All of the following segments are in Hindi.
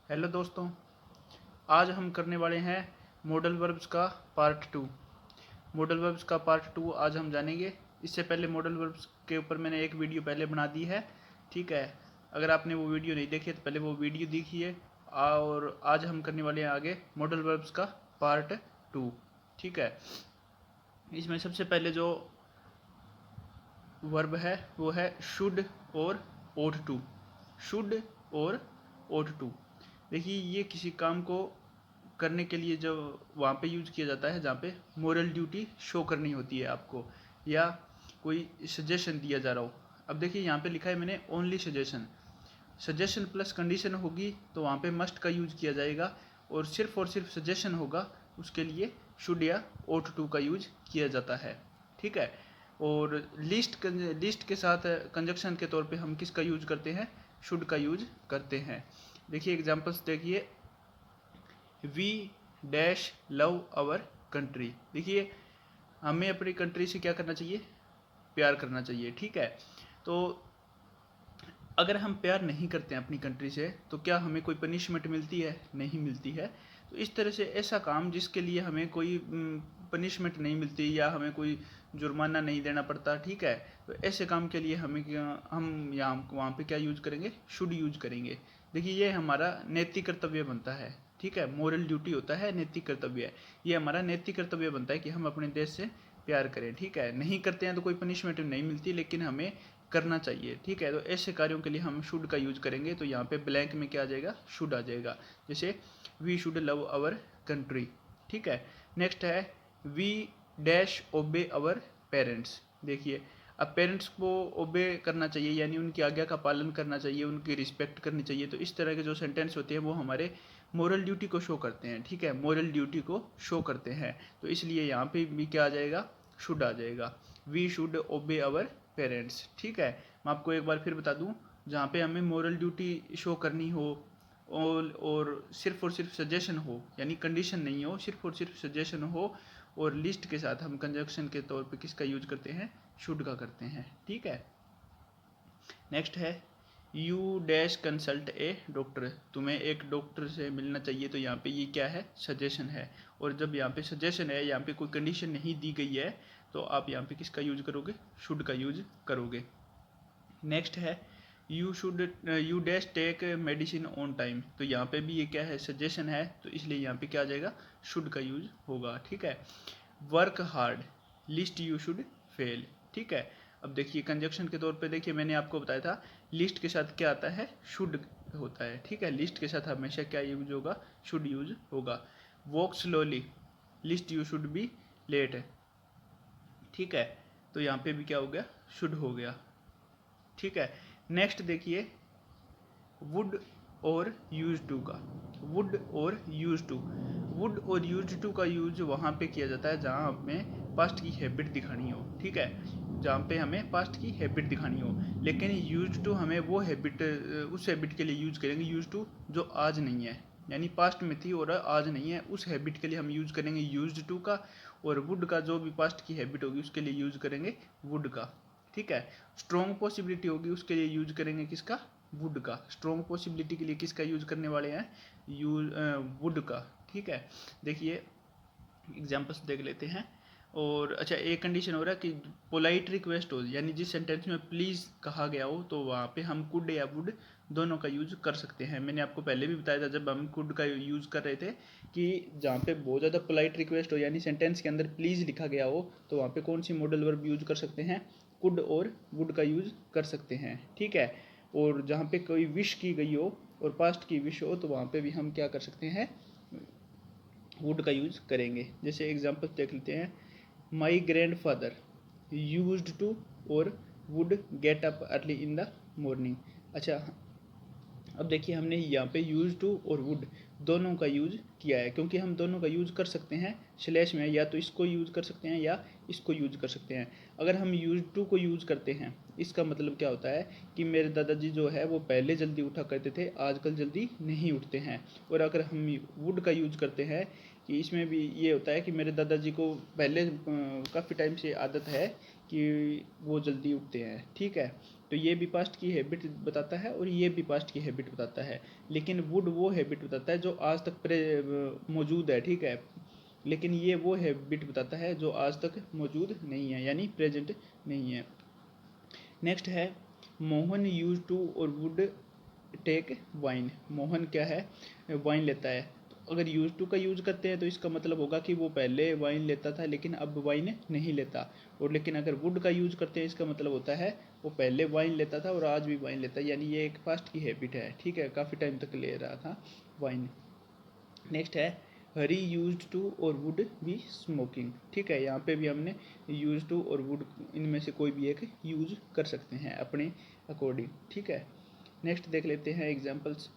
हेलो दोस्तों, आज हम करने वाले हैं मॉडल वर्ब्स का पार्ट 2। मॉडल वर्ब्स का पार्ट 2 आज हम जानेंगे। इससे पहले मॉडल वर्ब्स के ऊपर मैंने एक वीडियो पहले बना दी है, ठीक है। अगर आपने वो वीडियो नहीं देखी है तो पहले वो वीडियो देखिए। और आज हम करने वाले हैं आगे मॉडल वर्ब्स का पार्ट 2, ठीक है। इसमें सबसे पहले जो वर्ब है वो है शुड और ought टू। शुड और ought टू, देखिए ये किसी काम को करने के लिए जब वहाँ पे यूज किया जाता है जहाँ पे मोरल ड्यूटी शो करनी होती है आपको, या कोई सजेशन दिया जा रहा हो। अब देखिए यहाँ पे लिखा है मैंने only suggestion. Suggestion plus condition होगी तो वहाँ पे मस्ट का यूज किया जाएगा, और सिर्फ सजेशन होगा उसके लिए शुड या ought टू का यूज किया जाता है, ठीक है। और लिस्ट के साथ कंजक्शन के तौर पे हम किसका यूज करते हैं? शुड का यूज करते हैं। देखिए एग्जांपल्स देखिए, we dash love our country. देखिए हमें अपनी कंट्री से क्या करना चाहिए? प्यार करना चाहिए, ठीक है। तो अगर हम प्यार नहीं करते हैं अपनी कंट्री से तो क्या हमें कोई पनिशमेंट मिलती है? नहीं मिलती है। तो इस तरह से ऐसा काम जिसके लिए हमें कोई पनिशमेंट नहीं मिलती या हमें कोई जुर्माना नहीं देना पड़ता, ठीक है, तो ऐसे काम के लिए हम यहाँ वहाँ पे क्या यूज करेंगे? शुड यूज करेंगे। देखिए ये हमारा नैतिक कर्तव्य बनता है, ठीक है। मोरल ड्यूटी होता है, नैतिक कर्तव्य है। ये हमारा नैतिक कर्तव्य बनता है कि हम अपने देश से प्यार करें, ठीक है। नहीं करते हैं तो कोई पनिशमेंट नहीं मिलती, लेकिन हमें करना चाहिए, ठीक है। तो ऐसे कार्यों के लिए हम शुड का यूज करेंगे। तो यहाँ पे ब्लैंक में क्या आ जाएगा? शुड आ जाएगा। जैसे we should love our country, ठीक है। नेक्स्ट है we dash obey our parents. देखिए अब पेरेंट्स को ओबे करना चाहिए, यानी उनकी आज्ञा का पालन करना चाहिए, उनकी रिस्पेक्ट करनी चाहिए। तो इस तरह के जो सेंटेंस होते हैं वो हमारे मोरल ड्यूटी को शो करते हैं, ठीक है, मोरल ड्यूटी को शो करते हैं। तो इसलिए यहाँ पे भी क्या आ जाएगा? शुड आ जाएगा। We should obey our parents, ठीक है। मैं आपको एक बार फिर बता दूं, जहाँ पे हमें मोरल ड्यूटी शो करनी हो और सिर्फ सजेशन हो, यानी कंडीशन नहीं हो, सिर्फ और सिर्फ सजेशन हो, और लिस्ट के साथ हम कंजक्शन के तौर पे किसका यूज करते हैं? शुड का करते हैं, ठीक है। नेक्स्ट है you dash consult A doctor. तुम्हें एक डॉक्टर से मिलना चाहिए। तो यहाँ पे ये क्या है? सजेशन है। और जब यहाँ पे सजेशन है, यहाँ पे कोई कंडीशन नहीं दी गई है, तो आप यहाँ पे किसका यूज करोगे? शुड का यूज करोगे। नेक्स्ट है you dash take medicine on time. तो यहाँ पे भी ये क्या है? सजेशन है। तो इसलिए यहाँ पे क्या आ जाएगा? शुड का यूज होगा, ठीक है। Work hard list you should fail, ठीक है। अब देखिए कंजक्शन के तौर पे देखिए मैंने आपको बताया था लिस्ट के साथ क्या आता है? शुड होता है, ठीक है। लिस्ट के साथ हमेशा क्या यूज होगा? शुड यूज होगा। Walk slowly lest you should be late, ठीक है। तो यहाँ पे भी क्या हो गया? शुड हो गया, ठीक है। नेक्स्ट देखिए वुड और यूज टू का। वुड और यूज टू, वुड और यूज टू का यूज वहाँ पे किया जाता है जहाँ हमें पास्ट की हैबिट दिखानी हो, ठीक है, जहाँ पे हमें पास्ट की हैबिट दिखानी हो। लेकिन यूज टू हमें वो हैबिट, उस हैबिट के लिए यूज करेंगे यूज टू जो आज नहीं है, यानी पास्ट में थी और आज नहीं है, उस हैबिट के लिए हम यूज करेंगे यूज टू का। और वुड का जो भी पास्ट की हैबिट होगी उसके लिए यूज करेंगे वुड का, ठीक है। स्ट्रॉन्ग पॉसिबिलिटी होगी उसके लिए यूज करेंगे किसका? वुड का। स्ट्रॉन्ग पॉसिबिलिटी के लिए किसका यूज करने वाले हैं? यूज वुड का, ठीक है। देखिए एग्जांपल्स देख लेते हैं। और अच्छा एक कंडीशन हो रहा है कि पोलाइट रिक्वेस्ट हो, यानी जिस सेंटेंस में प्लीज़ कहा गया हो तो वहाँ पे हम कुड या वुड दोनों का यूज कर सकते हैं। मैंने आपको पहले भी बताया था जब हम कुड का यूज कर रहे थे कि जहाँ पे बहुत ज़्यादा पोलाइट रिक्वेस्ट हो, यानी सेंटेंस के अंदर प्लीज़ लिखा गया हो, तो वहाँ पे कौन सी मॉडल वर्ब यूज कर सकते हैं? कुड और वुड का यूज कर सकते हैं, ठीक है। और जहाँ पे कोई विश की गई हो और पास्ट की विश हो तो वहाँ पे भी हम क्या कर सकते हैं? वुड का यूज करेंगे। जैसे एग्जांपल देख लेते हैं, my grandfather use to और would get up early in the morning. अच्छा अब देखिए हमने यहाँ पे यूज टू और वुड दोनों का यूज किया है, क्योंकि हम दोनों का यूज कर सकते हैं स्लैश में, या तो इसको यूज कर सकते हैं या इसको यूज कर सकते हैं। अगर हम यूज टू को यूज करते हैं इसका मतलब क्या होता है कि मेरे दादाजी जो है वो पहले जल्दी उठा करते थे, आजकल जल्दी नहीं उठते हैं। और अगर हम वुड का यूज करते हैं कि इसमें भी ये होता है कि मेरे दादाजी को पहले काफ़ी टाइम से आदत है कि वो जल्दी उठते हैं, ठीक है। तो ये भी पास्ट की हैबिट बताता है और ये भी पास्ट की हैबिट बताता है, लेकिन वुड वो हैबिट बताता है जो आज तक मौजूद है, ठीक है, लेकिन ये वो हैबिट बताता है जो आज तक मौजूद नहीं है, यानी प्रेजेंट नहीं है। नेक्स्ट है मोहन यूज टू और वुड टेक वाइन। मोहन क्या है, वाइन लेता है। तो अगर यूज टू का यूज करते हैं तो इसका मतलब होगा कि वो पहले वाइन लेता था लेकिन अब वाइन नहीं लेता, और लेकिन अगर वुड का यूज करते हैं इसका मतलब होता है वो पहले वाइन लेता था और आज भी वाइन लेता है, यानी ये एक पास्ट की हैबिट है, ठीक है, काफ़ी टाइम तक ले रहा था वाइन। नेक्स्ट है हरी यूज टू और वुड बी स्मोकिंग, ठीक है, यहाँ पे भी हमने यूज टू और वुड इनमें से कोई भी एक यूज कर सकते हैं अपने अकॉर्डिंग, ठीक है। नेक्स्ट देख लेते हैं examples.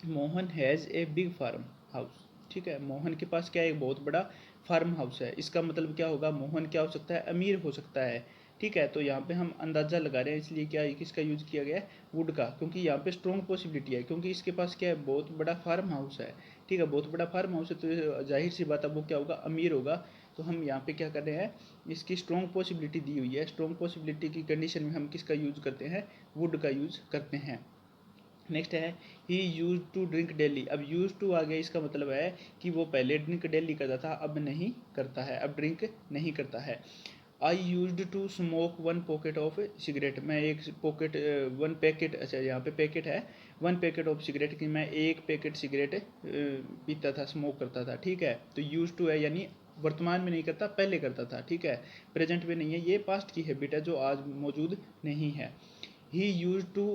Mohan has a big farm house, ठीक है, मोहन के पास क्या है, एक बहुत बड़ा फार्म हाउस है। इसका मतलब क्या होगा, मोहन क्या हो सकता है, अमीर हो सकता है, ठीक है। तो यहाँ पे हम अंदाज़ा लगा रहे हैं, इसलिए क्या किसका यूज़ किया गया है, वुड का, क्योंकि यहाँ पे स्ट्रॉन्ग पॉसिबिलिटी है, क्योंकि इसके पास क्या है, बहुत बड़ा फार्म हाउस है, ठीक है, बहुत बड़ा फार्म हाउस है, तो जाहिर सी बात है वो क्या होगा, अमीर होगा। तो हम यहाँ पे क्या कर रहे हैं, इसकी स्ट्रॉन्ग पॉसिबिलिटी दी हुई है, स्ट्रॉन्ग पॉसिबिलिटी की कंडीशन में हम किसका यूज़ करते हैं, वुड का यूज़ करते हैं। नेक्स्ट है he use to drink daily. अब यूज टू आ गया, इसका मतलब है कि वो पहले ड्रिंक डेली करता था, अब नहीं करता है, अब ड्रिंक नहीं करता है। I use to smoke one pocket of cigarette. मैं एक पॉकेट वन पैकेट, अच्छा यहाँ पे पैकेट है, वन पैकेट ऑफ सिगरेट की, मैं एक पैकेट सिगरेट पीता था, स्मोक करता था, ठीक है। तो यूज टू है यानी वर्तमान में नहीं करता, पहले करता था, ठीक है, प्रेजेंट में नहीं है, ये पास्ट की हैबिट है जो आज मौजूद नहीं है। He use to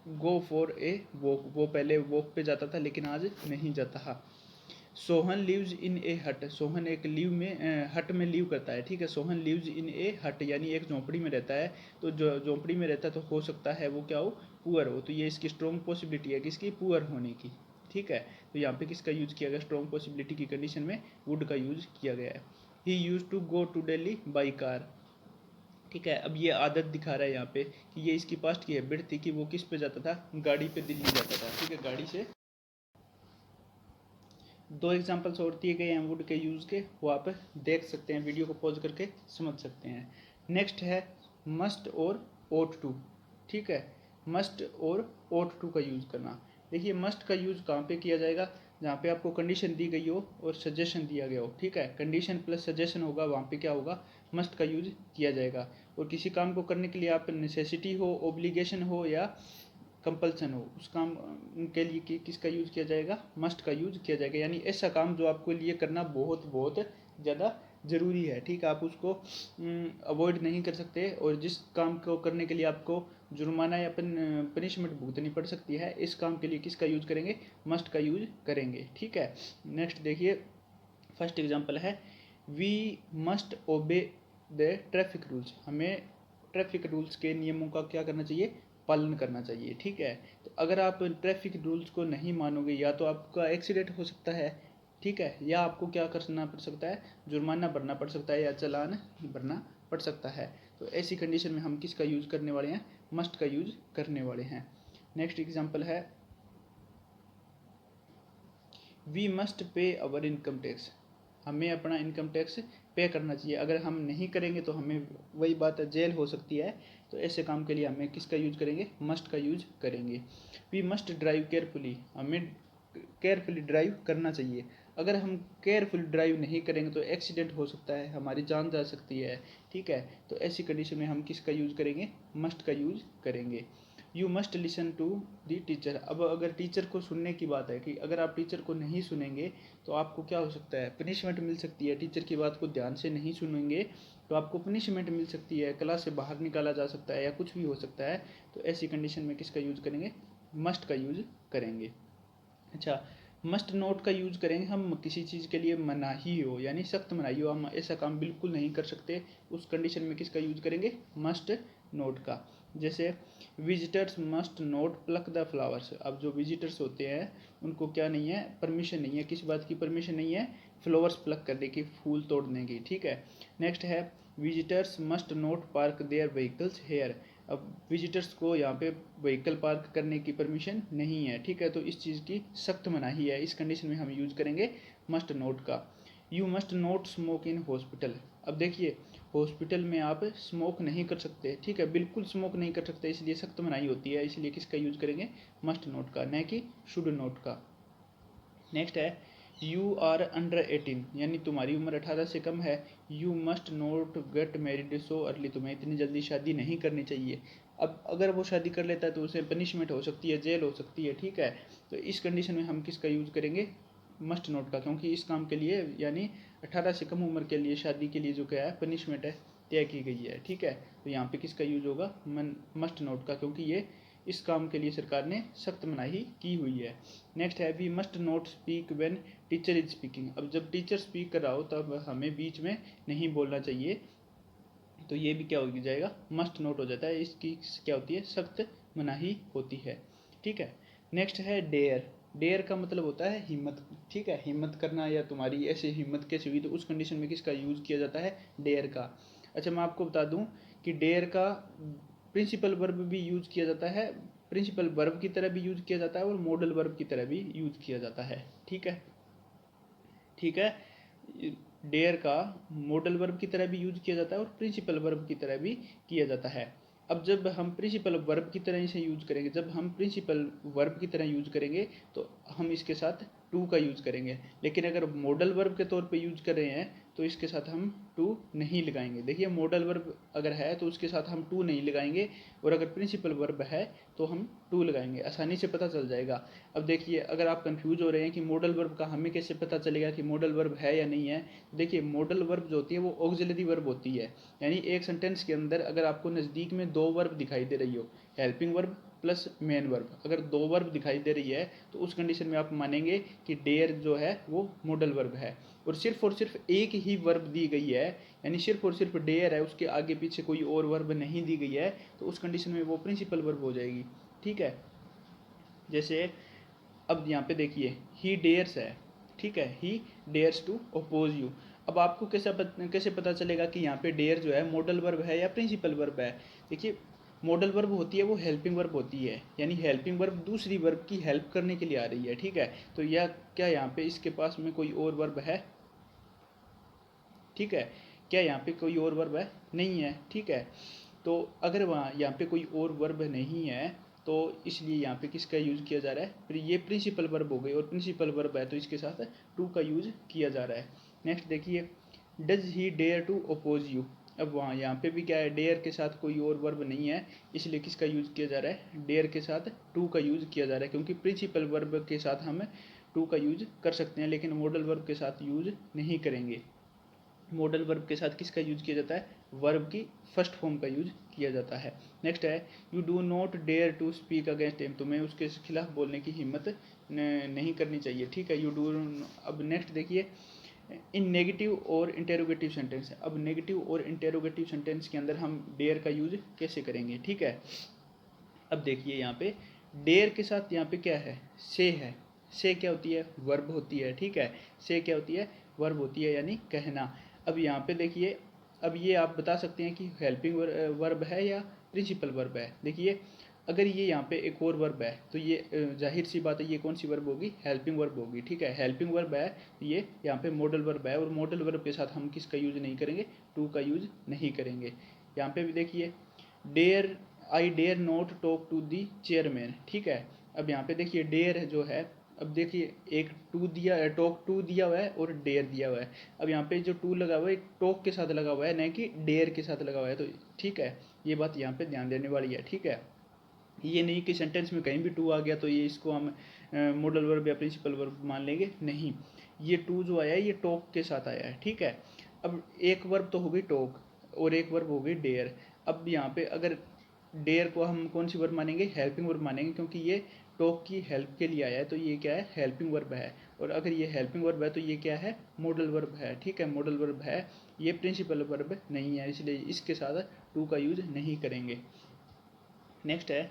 go for a walk, वो पहले वॉक पे जाता था लेकिन आज नहीं जाता है। सोहन लिव्स इन ए हट, सोहन एक लीव में हट में लीव करता है, ठीक है, सोहन लिव्स इन ए हट यानी एक झोंपड़ी में रहता है। तो जो झोंपड़ी में रहता है तो हो सकता है वो क्या हो, पुअर हो, तो ये इसकी स्ट्रॉन्ग पॉसिबिलिटी है किसकी, पुअर होने की, ठीक है। तो यहाँ पे किसका यूज किया गया, स्ट्रॉन्ग पॉसिबिलिटी की कंडीशन में वुड का यूज किया गया है। He use to go to Delhi by car, ठीक है। अब ये आदत दिखा रहा है यहाँ पे कि ये इसकी पास्ट की हैबिट थी कि वो किस पे जाता था, गाड़ी पे दिल्ली जाता था, ठीक है, गाड़ी से। दो एग्जांपल्स और दिए गए हैं वुड के यूज़ के, वो आप देख सकते हैं, वीडियो को पॉज करके समझ सकते हैं। नेक्स्ट है मस्ट और ओट टू, ठीक है, मस्ट और ओट टू का यूज़ करना। देखिए मस्ट का यूज़ कहाँ पे किया जाएगा, जहाँ पे आपको कंडीशन दी गई हो और सजेशन दिया गया हो, ठीक है, कंडीशन प्लस सजेशन होगा, वहाँ पे क्या होगा, मस्ट का यूज किया जाएगा। और किसी काम को करने के लिए आप नेसेसिटी हो, ओब्लिगेशन हो या कंपल्सन हो, उस काम के लिए किसका यूज़ किया जाएगा, मस्ट का यूज़ किया जाएगा, यानी ऐसा काम जो आपको लिए करना बहुत बहुत ज़्यादा ज़रूरी है, ठीक है, आप उसको अवॉइड नहीं कर सकते, और जिस काम को करने के लिए आपको जुर्माना या पनिशमेंट भुगतनी पड़ सकती है, इस काम के लिए किसका यूज़ करेंगे, मस्ट का यूज़ करेंगे, ठीक है। नेक्स्ट देखिए, फर्स्ट एग्जांपल है we must obey the traffic rules, हमें ट्रैफिक रूल्स के नियमों का क्या करना चाहिए, पालन करना चाहिए, ठीक है। तो अगर आप ट्रैफिक रूल्स को नहीं मानोगे या तो आपका एक्सीडेंट हो सकता है, ठीक है, या आपको क्या करना पड़ सकता है, जुर्माना भरना पड़ सकता है या चालान भरना पड़ सकता है। तो ऐसी कंडीशन में हम किसका यूज़ करने वाले हैं, मस्ट का यूज़ करने वाले हैं। नेक्स्ट एग्जांपल है we must pay our income tax, हमें अपना इनकम टैक्स पे करना चाहिए, अगर हम नहीं करेंगे तो हमें वही बात है, जेल हो सकती है। तो ऐसे काम के लिए हमें किसका यूज करेंगे, मस्ट का यूज करेंगे। वी मस्ट ड्राइव केयरफुली, हमें केयरफुली ड्राइव करना चाहिए, अगर हम केयरफुल ड्राइव नहीं करेंगे तो एक्सीडेंट हो सकता है, हमारी जान जा सकती है, ठीक है। तो ऐसी कंडीशन में हम किसका यूज़ करेंगे, मस्ट का यूज़ करेंगे। You must listen to the teacher, अब अगर टीचर को सुनने की बात है कि अगर आप टीचर को नहीं सुनेंगे तो आपको क्या हो सकता है, पनिशमेंट मिल सकती है, टीचर की बात को ध्यान से नहीं सुनेंगे तो आपको पनिशमेंट मिल सकती है, क्लास से बाहर निकाला जा सकता है या कुछ भी हो सकता है। तो ऐसी कंडीशन में किसका यूज़ करेंगे, मस्ट का यूज़ करेंगे। अच्छा, मस्ट नोट का यूज़ करेंगे हम किसी चीज़ के लिए मनाही हो, यानी सख्त मनाही हो, हम ऐसा काम बिल्कुल नहीं कर सकते, उस कंडीशन में किसका यूज़ करेंगे, मस्ट नोट का। जैसे visitors must note plug the flowers, अब जो विजिटर्स होते हैं उनको क्या नहीं है, परमिशन नहीं है, किस बात की परमिशन नहीं है, फ्लावर्स प्लक करने की, फूल तोड़ने की, ठीक है। नेक्स्ट है visitors must not park their vehicles here, अब विजिटर्स को यहाँ पे व्हीकल पार्क करने की परमिशन नहीं है, ठीक है, तो इस चीज़ की सख्त मनाही है, इस कंडीशन में हम यूज करेंगे मस्ट नोट का। You must note smoke in hospital, अब देखिए हॉस्पिटल में आप स्मोक नहीं कर सकते, ठीक है, बिल्कुल स्मोक नहीं कर सकते, इसलिए सख्त मनाही होती है, इसलिए किसका यूज करेंगे, मस्ट नोट का, न कि शुड नोट का। नेक्स्ट है यू आर अंडर 18, यानी तुम्हारी उम्र 18 से कम है, you must not get married so early, तुम्हें इतनी जल्दी शादी नहीं करनी चाहिए। अब अगर वो शादी कर लेता है तो उसे पनिशमेंट हो सकती है, जेल हो सकती है, ठीक है। तो इस कंडीशन में हम किसका यूज़ करेंगे, मस्ट नोट का, क्योंकि इस काम के लिए यानी 18 से कम उम्र के लिए शादी के लिए जो क्या है पनिशमेंट है तय की गई है, ठीक है। तो यहाँ पे किसका यूज होगा, मस्ट नोट का, क्योंकि ये इस काम के लिए सरकार ने सख्त मनाही की हुई है। नेक्स्ट है we must not speak when teacher is speaking, अब जब टीचर स्पीक कर रहा हो तब हमें बीच में नहीं बोलना चाहिए, तो ये भी क्या हो जाएगा, मस्ट नोट हो जाता है, इसकी क्या होती है, सख्त मनाही होती है, ठीक है। नेक्स्ट है डेयर, डेयर का मतलब होता है हिम्मत, ठीक है, हिम्मत करना या तुम्हारी ऐसे हिम्मत कैसे हुई, तो उस कंडीशन में किसका यूज़ किया जाता है, डेयर का। अच्छा मैं आपको बता दूं कि डेयर का प्रिंसिपल वर्ब भी यूज किया जाता है, प्रिंसिपल वर्ब की तरह भी यूज किया जाता है और मॉडल वर्ब की तरह भी यूज किया जाता है, ठीक है, ठीक है। डेयर का मॉडल वर्ब की तरह भी यूज किया जाता है और प्रिंसिपल वर्ब की तरह भी किया जाता है। अब जब हम प्रिंसिपल वर्ब की तरह इसे यूज करेंगे, जब हम प्रिंसिपल वर्ब की तरह यूज करेंगे तो हम इसके साथ टू का यूज करेंगे, लेकिन अगर मॉडल वर्ब के तौर पे यूज कर रहे हैं तो इसके साथ हम टू नहीं लगाएंगे। देखिए मॉडल वर्ब अगर है तो उसके साथ हम टू नहीं लगाएंगे, और अगर प्रिंसिपल वर्ब है तो हम टू लगाएंगे, आसानी से पता चल जाएगा। अब देखिए अगर आप कंफ्यूज हो रहे हैं कि मॉडल वर्ब का हमें कैसे पता चलेगा कि मॉडल वर्ब है या नहीं है, देखिए मॉडल वर्ब जो होती है वो ऑक्सिलरी वर्ब होती है, यानी एक सेंटेंस के अंदर अगर आपको नज़दीक में दो वर्ब दिखाई दे रही हो, helping verb plus main verb, अगर दो वर्ब दिखाई दे रही है तो उस कंडीशन में आप मानेंगे कि डेयर जो है वो मॉडल वर्ब है, और सिर्फ एक ही वर्ब दी गई है, यानी सिर्फ और सिर्फ डेयर है, उसके आगे पीछे कोई और वर्ब नहीं दी गई है, तो उस कंडीशन में वो प्रिंसिपल वर्ब हो जाएगी, ठीक है। जैसे अब यहाँ पे देखिए ही डेयर्स है, ठीक है, ही डेयर्स टू अपोज यू। अब आपको कैसे पता चलेगा कि यहाँ पे डेयर जो है मॉडल वर्ब है या प्रिंसिपल वर्ब है। देखिए मॉडल वर्ब होती है वो हेल्पिंग वर्ब होती है, यानी हेल्पिंग वर्ब दूसरी वर्ब की हेल्प करने के लिए आ रही है, ठीक है। तो यह क्या यहाँ पे इसके पास में कोई और वर्ब है, ठीक है, क्या यहाँ पे कोई और वर्ब है, नहीं है, ठीक है। तो अगर वहाँ यहाँ पे कोई और वर्ब नहीं है तो इसलिए यहाँ पे किसका यूज़ किया जा रहा है, फिर ये प्रिंसिपल वर्ब हो गई, और प्रिंसिपल वर्ब है तो इसके साथ टू का यूज़ किया जा रहा है। नेक्स्ट देखिए does he dare to oppose you, अब वहाँ यहाँ पे भी क्या है, डेयर के साथ कोई और वर्ब नहीं है, इसलिए किसका यूज़ किया जा रहा है, डेयर के साथ टू का यूज़ किया जा रहा है, क्योंकि प्रिंसिपल वर्ब के साथ हम टू का यूज़ कर सकते हैं लेकिन मॉडल वर्ब के साथ यूज़ नहीं करेंगे। मॉडल वर्ब के साथ किसका यूज किया जाता है, वर्ब की फर्स्ट फॉर्म का यूज किया जाता है। नेक्स्ट है you do not dare to speak against him, तुम्हें उसके खिलाफ बोलने की हिम्मत नहीं करनी चाहिए, ठीक है, यू डू। अब नेक्स्ट देखिए इन नेगेटिव और इंटेरोगेटिव सेंटेंस, अब नेगेटिव और इंटेरोगेटिव सेंटेंस के अंदर हम डेयर का यूज कैसे करेंगे, ठीक है। अब देखिए यहाँ पे डेयर के साथ यहाँ पे क्या है, से क्या होती है, वर्ब होती है, ठीक है, से क्या होती है, वर्ब होती है, यानी कहना। अब यहाँ पे देखिए अब ये आप बता सकते हैं कि हेल्पिंग वर्ब है या प्रिंसिपल वर्ब है। देखिए अगर ये यहाँ पे एक और वर्ब है तो ये जाहिर सी बात है ये कौन सी वर्ब होगी, हेल्पिंग वर्ब होगी, ठीक है, हेल्पिंग वर्ब है तो ये यहाँ पे मॉडल वर्ब है, और मॉडल वर्ब के साथ हम किसका यूज नहीं करेंगे, टू का यूज नहीं करेंगे। यहाँ पे भी देखिए dare I dare not talk to the chairman, ठीक है। अब यहाँ पे देखिए डेयर जो है, अब देखिए एक टू दिया है, टॉक टू दिया हुआ है और डेयर दिया हुआ है। अब यहाँ पे जो टू लगा हुआ है एक टॉक के साथ लगा हुआ है, न कि डेयर के साथ लगा हुआ है, तो ठीक है, ये बात यहाँ पे ध्यान देने वाली है, ठीक है। ये नहीं कि सेंटेंस में कहीं भी टू आ गया तो ये इसको हम मॉडल वर्ब या प्रिंसिपल वर्ब मान लेंगे, नहीं, ये टू जो आया है ये टॉक के साथ आया है, ठीक है। अब एक वर्ब तो हो गई टॉक और एक वर्ब हो गई डेयर। अब यहाँ पे अगर डेयर को हम कौन सी वर्ब मानेंगे, हेल्पिंग वर्ब मानेंगे, क्योंकि ये टॉक की हेल्प के लिए आया है तो ये क्या है, हेल्पिंग वर्ब है, और अगर ये हेल्पिंग वर्ब है तो ये क्या है, मॉडल वर्ब है, ठीक है, मॉडल वर्ब है, ये प्रिंसिपल वर्ब नहीं है, इसलिए इसके साथ टू का यूज नहीं करेंगे। नेक्स्ट है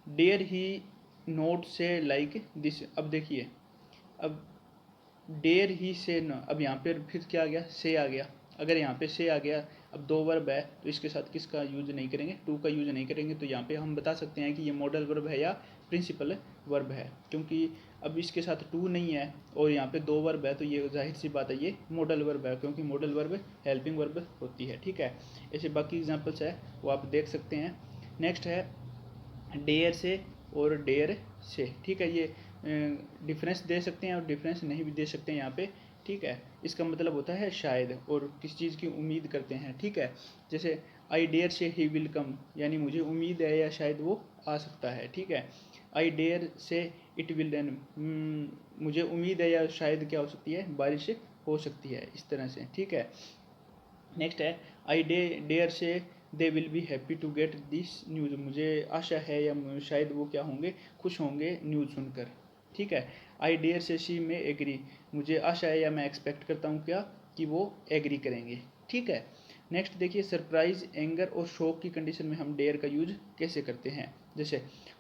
डेयर ही नोट से लाइक दिस, अब देखिए अब डेयर ही से न, अब यहाँ पे फिर क्या आ गया, से आ गया, अगर यहाँ पे से आ गया, अब दो वर्ब है तो इसके साथ किसका यूज नहीं करेंगे, टू का यूज नहीं करेंगे, तो यहाँ पे हम बता सकते हैं कि ये मॉडल वर्ब है या प्रिंसिपल वर्ब है, क्योंकि अब इसके साथ टू नहीं है और यहाँ पे दो वर्ब है, तो ये जाहिर सी बात है ये मॉडल वर्ब है, क्योंकि मॉडल वर्ब हेल्पिंग वर्ब होती है। ठीक है, ऐसे बाकी एग्जांपल्स है वो आप देख सकते हैं। नेक्स्ट है डेयर से और डेयर से। ठीक है, ये डिफरेंस दे सकते हैं और डिफरेंस नहीं भी दे सकते हैं यहाँ पे। ठीक है, इसका मतलब होता है शायद और किस चीज़ की उम्मीद करते हैं। ठीक है, जैसे आई डेयर से ही विल कम, यानी मुझे उम्मीद है या शायद वो आ सकता है। ठीक है, I dare say it will rain, मुझे उम्मीद है या शायद क्या हो सकती है, बारिश हो सकती है, इस तरह से। ठीक है, नेक्स्ट है I dare say they will be happy to get this news, मुझे आशा है या शायद वो क्या होंगे, खुश होंगे न्यूज़ सुनकर। ठीक है, आई डेयर से शी में एग्री, मुझे आशा है या मैं एक्सपेक्ट करता हूँ क्या, कि वो एग्री करेंगे। ठीक है, नेक्स्ट देखिए सरप्राइज, एंगर और शॉक की कंडीशन में हम डेयर का यूज कैसे करते हैं। जैसे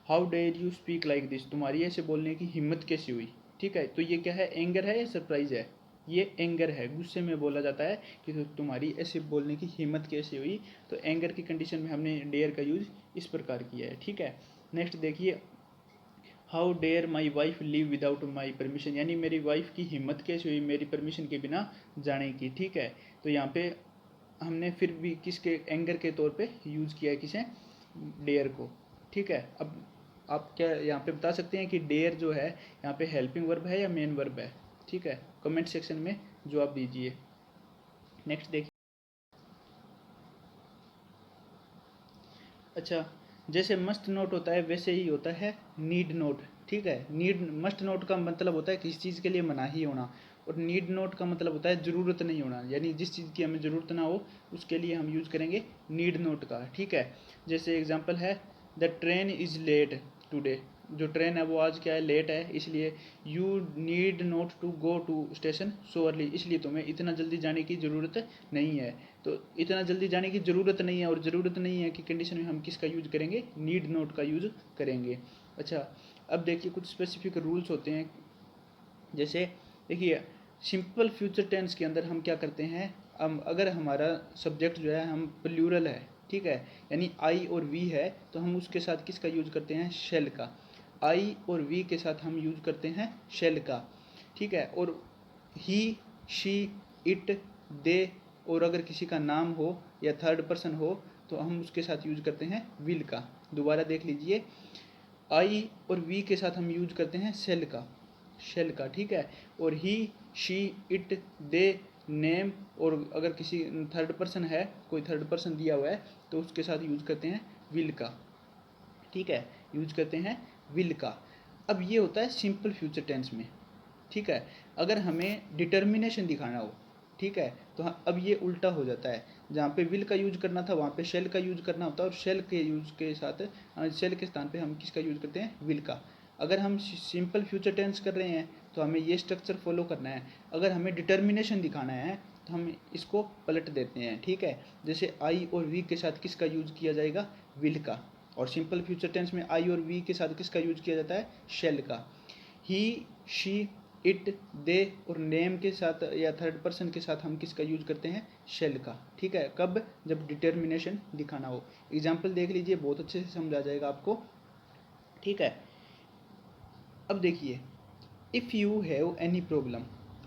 how dare you speak like this, तुम्हारी ऐसे बोलने की हिम्मत कैसी हुई। ठीक है, तो ये क्या है, एंगर है या सरप्राइज है, ये एंगर है, गुस्से में बोला जाता है कि तो तुम्हारी ऐसे बोलने की हिम्मत कैसे हुई। तो एंगर की कंडीशन में हमने डेयर का यूज इस प्रकार किया है। ठीक है, नेक्स्ट देखिए how dare my wife live without my permission, यानी मेरी वाइफ की हिम्मत कैसे हुई मेरी परमिशन के बिना जाने की। ठीक है, तो यहाँ पे हमने फिर भी किसके, एंगर के तौर पे यूज़ किया है, किसे, डेयर को। ठीक है, अब आप क्या यहाँ पे बता सकते हैं कि डेयर जो है यहाँ पे हेल्पिंग वर्ब है या मेन वर्ब है। ठीक है, कमेंट सेक्शन में जवाब दीजिए। नेक्स्ट देखिए, अच्छा, जैसे मस्ट नोट होता है वैसे ही होता है नीड नोट। ठीक है, नीड, मस्ट नोट का मतलब होता है किसी चीज़ के लिए मनाही होना, और नीड नोट का मतलब होता है ज़रूरत नहीं होना, यानी जिस चीज़ की हमें ज़रूरत ना हो उसके लिए हम यूज़ करेंगे नीड नोट का। ठीक है, जैसे एग्जांपल है the train is late today, जो ट्रेन है वो आज क्या है, लेट है, इसलिए you need not to go to station so early, इसलिए तुम्हें इतना जल्दी जाने की ज़रूरत नहीं है। तो इतना जल्दी जाने की ज़रूरत नहीं है और ज़रूरत नहीं है कि कंडीशन में हम किसका यूज़ करेंगे, नीड नोट का यूज़ करेंगे। अच्छा, अब देखिए कुछ स्पेसिफिक रूल्स होते हैं। जैसे देखिए सिंपल फ्यूचर टेंस के अंदर हम क्या करते हैं, हम अगर हमारा सब्जेक्ट जो है हम प्लूरल है, ठीक है, यानी आई और वी है, तो हम उसके साथ किसका यूज करते हैं, शेल का। आई और वी के साथ हम यूज करते हैं शेल का। ठीक है, और ही, शी, इट, दे, और अगर किसी का नाम हो या थर्ड पर्सन हो तो हम उसके साथ यूज करते हैं विल का। दोबारा देख लीजिए, आई और वी के साथ हम यूज करते हैं सेल का, शेल का। ठीक है, और ही, शी, इट, दे, नेम, और अगर किसी थर्ड पर्सन है, कोई थर्ड पर्सन दिया हुआ है तो उसके साथ यूज करते हैं विल का। ठीक है, यूज करते हैं विल का। अब ये होता है सिंपल फ्यूचर टेंस में। ठीक है, अगर हमें डिटर्मिनेशन दिखाना हो, ठीक है, तो अब ये उल्टा हो जाता है, जहाँ पे विल का यूज करना था वहाँ पे शेल का यूज करना होता है, और शेल के यूज के साथ शेल के स्थान पे हम किसका यूज करते हैं, विल का। अगर हम सिंपल फ्यूचर टेंस कर रहे हैं तो हमें ये स्ट्रक्चर फॉलो करना है। अगर हमें डिटर्मिनेशन दिखाना है तो हम इसको पलट देते हैं। ठीक है, जैसे आई और वी के साथ किसका यूज किया जाएगा, विल का, और सिंपल फ्यूचर टेंस में आई और वी के साथ किसका यूज किया जाता है, शेल का। ही, शी, इट, दे और नेम के साथ या थर्ड पर्सन के साथ हम किसका यूज करते हैं, शेल का। ठीक है, कब, जब डिटर्मिनेशन दिखाना हो। एग्जाम्पल देख लीजिए, बहुत अच्छे से समझ आ जाएगा आपको। ठीक है, अब देखिए, if you have any problem,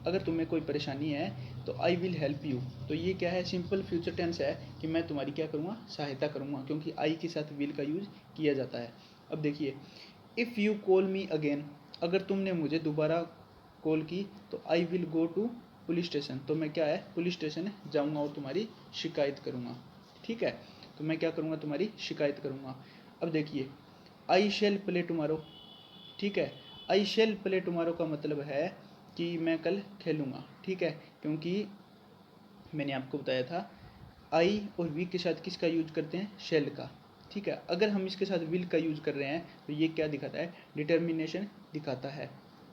अगर तुम्हें कोई परेशानी है तो आई विल हेल्प यू, तो ये क्या है, सिंपल फ्यूचर टेंस है कि मैं तुम्हारी क्या करूँगा, सहायता करूँगा, क्योंकि आई के साथ विल का यूज किया जाता है। अब देखिए, if you call me again, अगर तुमने मुझे दोबारा कॉल की तो I will go to police station, तो मैं क्या है, पुलिस स्टेशन जाऊँगा और तुम्हारी शिकायत करूँगा। ठीक है, तो मैं क्या करूँगा, तुम्हारी शिकायत करूँगा। अब देखिए, आई शेल प्ले टुमारो। ठीक है, आई शेल प्ले टुमारो का मतलब है कि मैं कल खेलूँगा। ठीक है, क्योंकि मैंने आपको बताया था आई और वी के साथ किसका यूज करते हैं, शेल का। ठीक है, अगर हम इसके साथ विल का यूज कर रहे हैं तो ये क्या दिखाता है, डिटर्मिनेशन दिखाता है।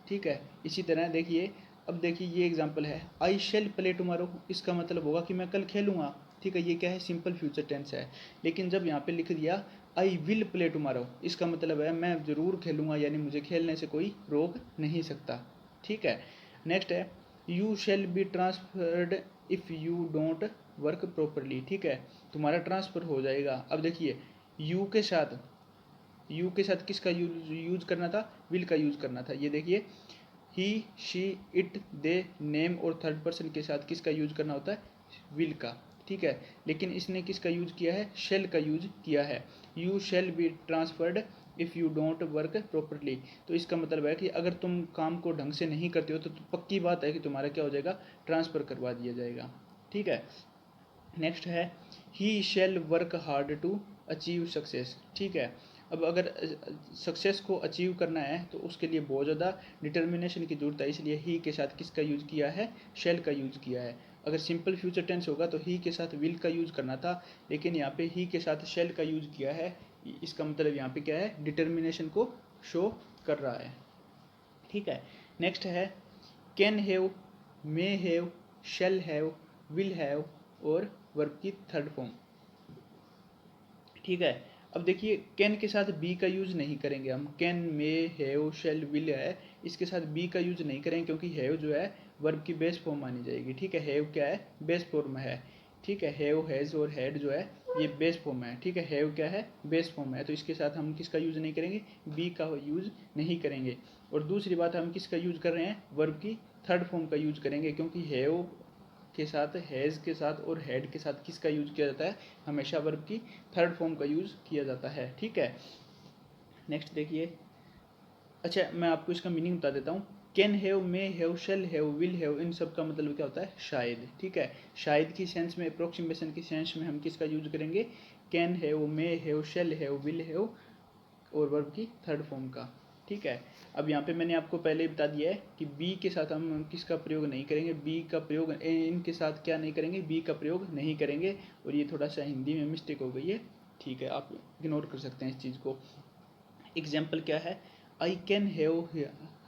ठीक है, इसी तरह देखिए, अब देखिए ये एग्जांपल है, आई शेल प्ले टुमारो, इसका मतलब होगा कि मैं कल खेलूँगा। ठीक है, ये क्या है, सिंपल फ्यूचर टेंस है। लेकिन जब यहाँ पे लिख दिया आई विल प्ले टुमारो, इसका मतलब है मैं ज़रूर खेलूँगा, यानी मुझे खेलने से कोई रोक नहीं सकता। ठीक है, नेक्स्ट है you shall be transferred if you don't work properly. ठीक है, तुम्हारा ट्रांसफ़र हो जाएगा। अब देखिए, यू के साथ यू के साथ किसका यूज करना था, विल का यूज करना था। ये देखिए ही, शी, इट, दे, नेम और थर्ड पर्सन के साथ किसका यूज करना होता है, विल का, ठीक है। लेकिन इसने किसका यूज किया है, शेल का यूज किया है। You shall be transferred if you don't work properly. तो इसका मतलब है कि अगर तुम काम को ढंग से नहीं करते हो तो पक्की बात है कि तुम्हारा क्या हो जाएगा, ट्रांसफ़र करवा दिया जाएगा, ठीक है। नेक्स्ट है he shall work hard to achieve success, ठीक है। अब अगर सक्सेस को अचीव करना है तो उसके लिए बहुत ज़्यादा डिटर्मिनेशन की ज़रूरत है, इसलिए ही के साथ किसका यूज़ किया है, शेल का यूज़ किया है। अगर सिंपल फ्यूचर टेंस होगा तो ही के साथ विल का यूज़ करना था, लेकिन यहाँ पे ही के साथ शेल का यूज़ किया है। इसका मतलब यहाँ पे क्या है, डिटर्मिनेशन को शो कर रहा है, ठीक है। नेक्स्ट है can have, may have, shall have, will have और वर्ब की थर्ड फॉर्म, ठीक है। अब देखिए कैन के साथ बी का यूज नहीं करेंगे हम, can, may, have, shall, will है, इसके साथ बी का यूज नहीं करेंगे क्योंकि हैव जो है वर्ब की बेस फॉर्म मानी जाएगी, ठीक है। हैव क्या है, बेस फॉर्म है, ठीक है। हैव, हैज और हैड जो है ये बेस फॉर्म है, ठीक है। हैव क्या है, बेस फॉर्म है, तो इसके साथ हम किसका यूज नहीं करेंगे, बी का यूज नहीं करेंगे। और दूसरी बात, हम किसका यूज कर रहे हैं, वर्ब की थर्ड फॉर्म का यूज करेंगे, क्योंकि हैव के साथ, हैज़ के साथ और हैड के साथ किसका यूज़ किया जाता है, हमेशा वर्ब की थर्ड फॉर्म का यूज़ किया जाता है, ठीक है। नेक्स्ट देखिए, अच्छा मैं आपको इसका मीनिंग बता देता हूँ। Can have, may have, shall have, will have, इन सब का मतलब क्या होता है, शायद, ठीक है। शायद की सेंस में, अप्रोक्सीमेशन की सेंस में हम किसका यूज करेंगे, can have, may have, shall have, will have और वर्ब की थर्ड फॉर्म का, ठीक है। अब यहाँ पे मैंने आपको पहले ही बता दिया है कि बी के साथ हम किसका प्रयोग नहीं करेंगे, बी का प्रयोग, इनके साथ क्या नहीं करेंगे, बी का प्रयोग नहीं करेंगे। और ये थोड़ा सा हिंदी में मिस्टेक हो गई है, ठीक है, आप इग्नोर कर सकते हैं इस चीज़ को। एग्जाम्पल क्या है, I can have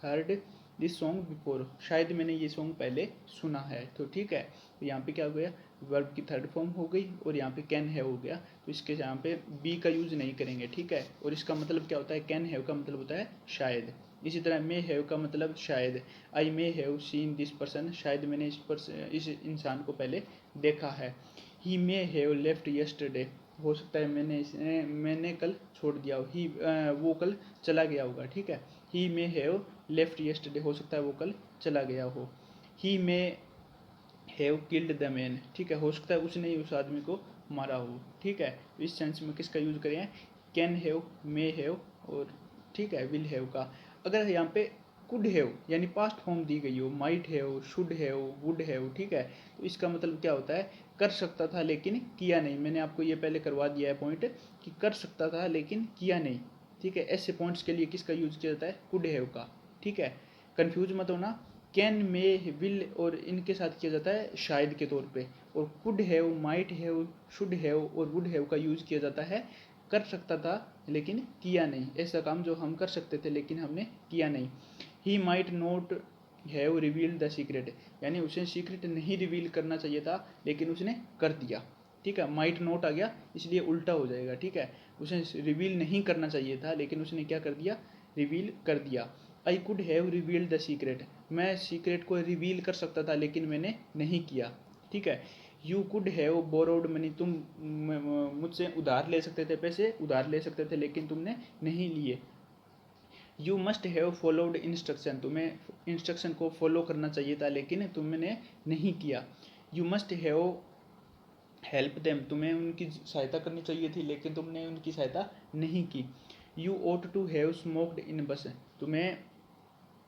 heard this song before, शायद मैंने ये सॉन्ग पहले सुना है, तो ठीक है। तो यहाँ पे क्या हो गया, वर्ब की थर्ड फॉर्म हो गई और यहाँ पे कैन हैव हो गया, तो इसके यहाँ पे बी का यूज़ नहीं करेंगे, ठीक है। और इसका मतलब क्या होता है, कैन हैव का मतलब होता है शायद। इसी तरह मे हैव का मतलब शायद, I may have seen this person, शायद मैंने इस इंसान को पहले देखा है। He may have left yesterday, हो सकता है मैंने कल छोड़ दिया हो, ही वो कल चला गया होगा, ठीक है। He may have left yesterday, हो सकता है वो कल चला गया हो। He may have killed the man, ठीक है, हो सकता है उसने ही उस आदमी को मारा हो, ठीक है। इस सेंस में किसका यूज करें, कैन हैव, मे हैव और, ठीक है, विल हैव का। अगर यहाँ पे कुड हैव यानी पास्ट फॉर्म दी गई हो, might have, should have, would have, ठीक है, तो इसका मतलब क्या होता है, कर सकता था लेकिन किया नहीं। मैंने आपको ये पहले करवा दिया है पॉइंट कि कर सकता था लेकिन किया नहीं, ठीक है। ऐसे पॉइंट्स के लिए किसका यूज किया जाता है, कुड हैव का, ठीक है। कंफ्यूज मत होना, कैन, मे, विल और इनके साथ किया जाता है शायद के तौर पे, और could have, might have, should have और वुड हैव का यूज किया जाता है कर सकता था लेकिन किया नहीं, ऐसा काम जो हम कर सकते थे लेकिन हमने किया नहीं। He might not have revealed the secret, यानी उसे सीक्रेट नहीं रिवील करना चाहिए था लेकिन उसने कर दिया, ठीक है। माइट नॉट आ गया इसलिए उल्टा हो जाएगा, ठीक है। उसे रिवील नहीं करना चाहिए था लेकिन उसने क्या कर दिया, रिवील कर दिया। I could have revealed the secret, मैं सीक्रेट को रिवील कर सकता था लेकिन मैंने नहीं किया, ठीक है। You could have borrowed money, तुम मुझसे उधार ले सकते थे, पैसे उधार ले सकते थे लेकिन तुमने नहीं लिए। You must have followed instruction, तुम्हें इंस्ट्रक्शन को फॉलो करना चाहिए था लेकिन तुमने नहीं किया। You must have help them, तुम्हें उनकी सहायता करनी चाहिए थी लेकिन तुमने उनकी सहायता नहीं की। You ought to have smoked in bus, तुम्हें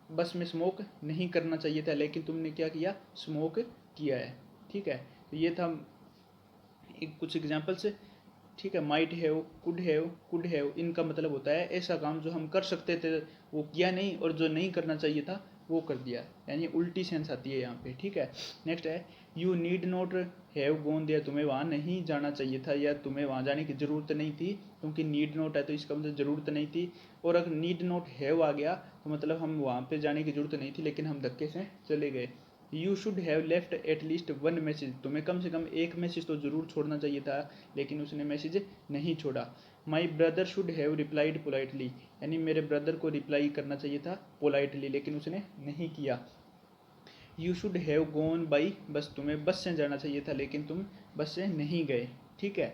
बस में स्मोक नहीं करना चाहिए था लेकिन तुमने क्या किया, स्मोक किया है, ठीक है। तो ये था एक कुछ एग्जाम्पल्स, ठीक है। माइट हैव, कुड हैव, इनका मतलब होता है ऐसा काम जो हम कर सकते थे वो किया नहीं और जो नहीं करना चाहिए था वो कर दिया, यानी उल्टी सेंस आती है यहाँ पे, ठीक है। नेक्स्ट है you need not have gone there, तुम्हें वहाँ नहीं जाना चाहिए था या तुम्हें वहाँ जाने की ज़रूरत नहीं थी, क्योंकि नीड नॉट है तो इसका मतलब ज़रूरत नहीं थी। और अगर नीड नॉट हैव आ गया तो मतलब हम वहाँ पे जाने की ज़रूरत नहीं थी लेकिन हम धक्के से चले गए। You should have left at least one message, तुम्हें कम से कम एक मैसेज तो ज़रूर छोड़ना चाहिए था लेकिन उसने मैसेज नहीं छोड़ा। My brother should have replied politely, यानी मेरे ब्रदर को रिप्लाई करना चाहिए था पोलाइटली लेकिन उसने नहीं किया। You should have gone by bus, तुम्हें बस से जाना चाहिए था लेकिन तुम बस से नहीं गए, ठीक है।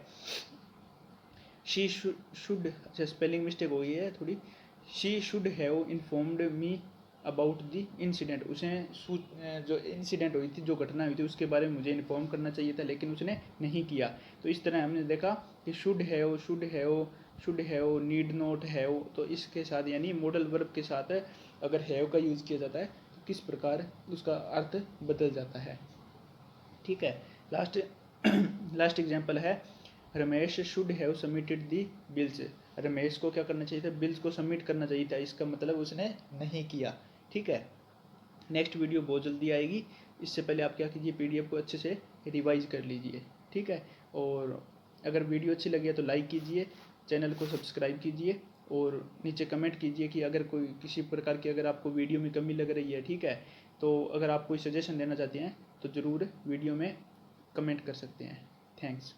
शी शुड, अच्छा स्पेलिंग मिस्टेक हो गई है थोड़ी, she should have informed me about the incident, उसे जो इंसिडेंट हुई थी, जो घटना हुई थी उसके बारे में मुझे इन्फॉर्म करना चाहिए था, लेकिन उसने नहीं किया। तो इस तरह हमने देखा कि should have, need not have, तो इसके साथ यानी मॉडल वर्ब के साथ अगर हैव का यूज़ किया जाता है तो किस प्रकार उसका अर्थ बदल जाता है। ठीक है, लास्ट एग्जाम्पल है, Ramesh should have submitted the bills, Ramesh को क्या करना चाहिए था, बिल्स को सबमिट करना चाहिए था, इसका मतलब उसने नहीं किया। ठीक है, नेक्स्ट वीडियो बहुत जल्दी आएगी, इससे पहले आप क्या कीजिए, पीडीएफ को अच्छे से रिवाइज कर लीजिए। ठीक है, और अगर वीडियो अच्छी लगी है तो लाइक कीजिए, चैनल को सब्सक्राइब कीजिए और नीचे कमेंट कीजिए कि अगर कोई किसी प्रकार की अगर आपको वीडियो में कमी लग रही है। ठीक है, तो अगर आप कोई सजेशन देना चाहते हैं तो ज़रूर वीडियो में कमेंट कर सकते हैं। थैंक्स।